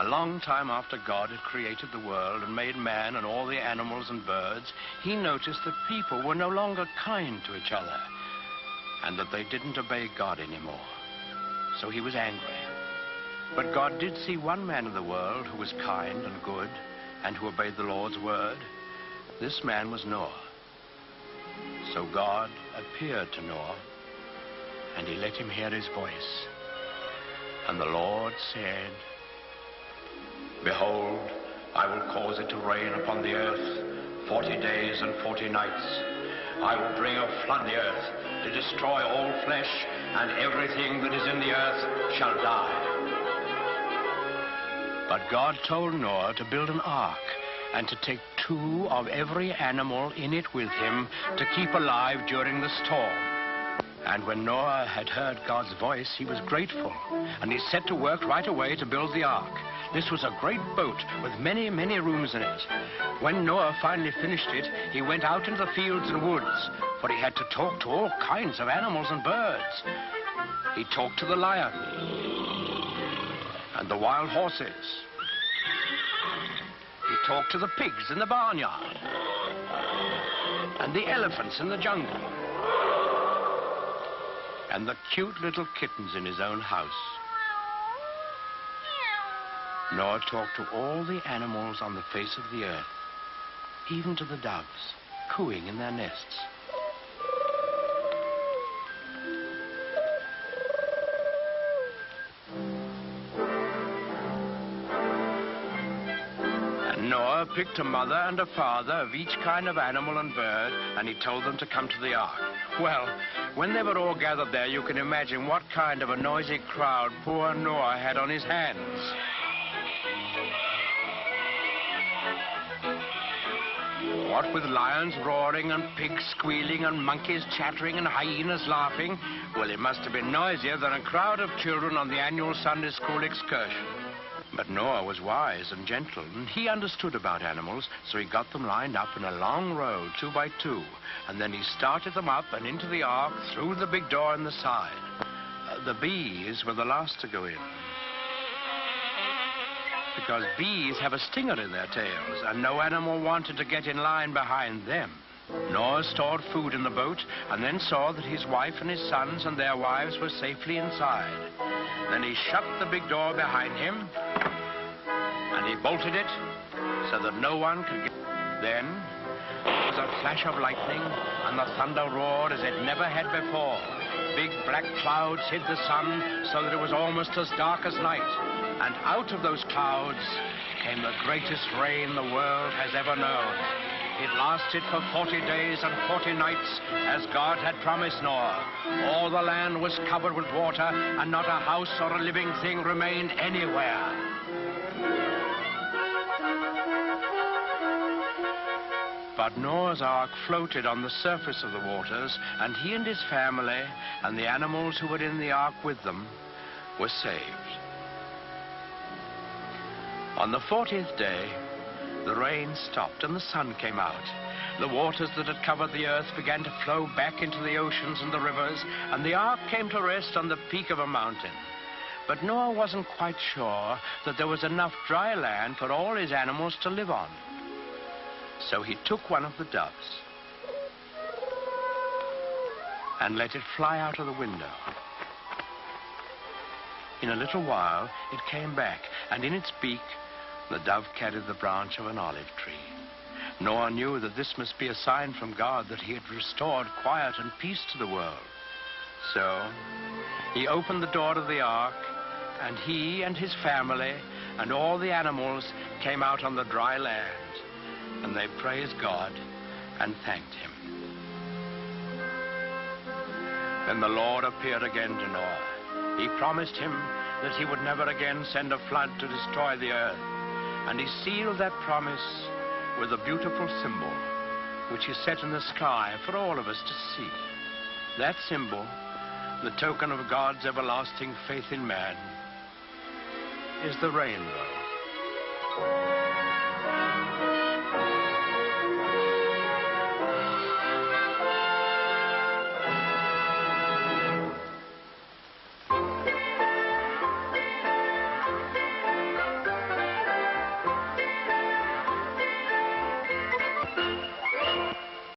long time after God had created the world and made man and all the animals and birds, he noticed that people were no longer kind to each other and that they didn't obey God anymore. So he was angry. But God did see one man in the world who was kind and good and who obeyed the Lord's word. This man was Noah. So God appeared to Noah, and he let him hear his voice. And the Lord said, "Behold, I will cause it to rain upon the earth 40 days and 40 nights. I will bring a flood the earth to destroy all flesh, and everything that is in the earth shall die." But God told Noah to build an ark and to take 2 of every animal in it with him to keep alive during the storm. And when Noah had heard God's voice, he was grateful, and he set to work right away to build the ark. This was a great boat with many, many rooms in it. When Noah finally finished it, he went out into the fields and woods, for he had to talk to all kinds of animals and birds. He talked to the lion and the wild horses. He talked to the pigs in the barnyard and the elephants in the jungle and the cute little kittens in his own house. Noah talked to all the animals on the face of the earth, even to the doves, cooing in their nests. And Noah picked a mother and a father of each kind of animal and bird, and he told them to come to the ark. Well, when they were all gathered there, you can imagine what kind of a noisy crowd poor Noah had on his hands. What with lions roaring and pigs squealing and monkeys chattering and hyenas laughing, well, it must have been noisier than a crowd of children on the annual Sunday school excursion. But Noah was wise and gentle, and he understood about animals, so he got them lined up in a long row, 2 by 2, and then he started them up and into the ark through the big door in the side. The bees were the last to go in, because bees have a stinger in their tails, and no animal wanted to get in line behind them. Noah stored food in the boat and then saw that his wife and his sons and their wives were safely inside. Then he shut the big door behind him and he bolted it so that no one could get. Then there was a flash of lightning and the thunder roared as it never had before. Big black clouds hid the sun so that it was almost as dark as night. And out of those clouds came the greatest rain the world has ever known. It lasted for 40 days and 40 nights, as God had promised Noah. All the land was covered with water, and not a house or a living thing remained anywhere. But Noah's ark floated on the surface of the waters, and he and his family and the animals who were in the ark with them were saved. On the 40th day, the rain stopped and the sun came out. The waters that had covered the earth began to flow back into the oceans and the rivers, and the ark came to rest on the peak of a mountain. But Noah wasn't quite sure that there was enough dry land for all his animals to live on. So he took one of the doves and let it fly out of the window. In a little while, it came back, and in its beak, the dove carried the branch of an olive tree. Noah knew that this must be a sign from God that he had restored quiet and peace to the world. So he opened the door of the ark, and he and his family and all the animals came out on the dry land, and they praised God and thanked him. Then the Lord appeared again to Noah. He promised him that he would never again send a flood to destroy the earth. And he sealed that promise with a beautiful symbol, which he set in the sky for all of us to see. That symbol, the token of God's everlasting faith in man, is the rainbow.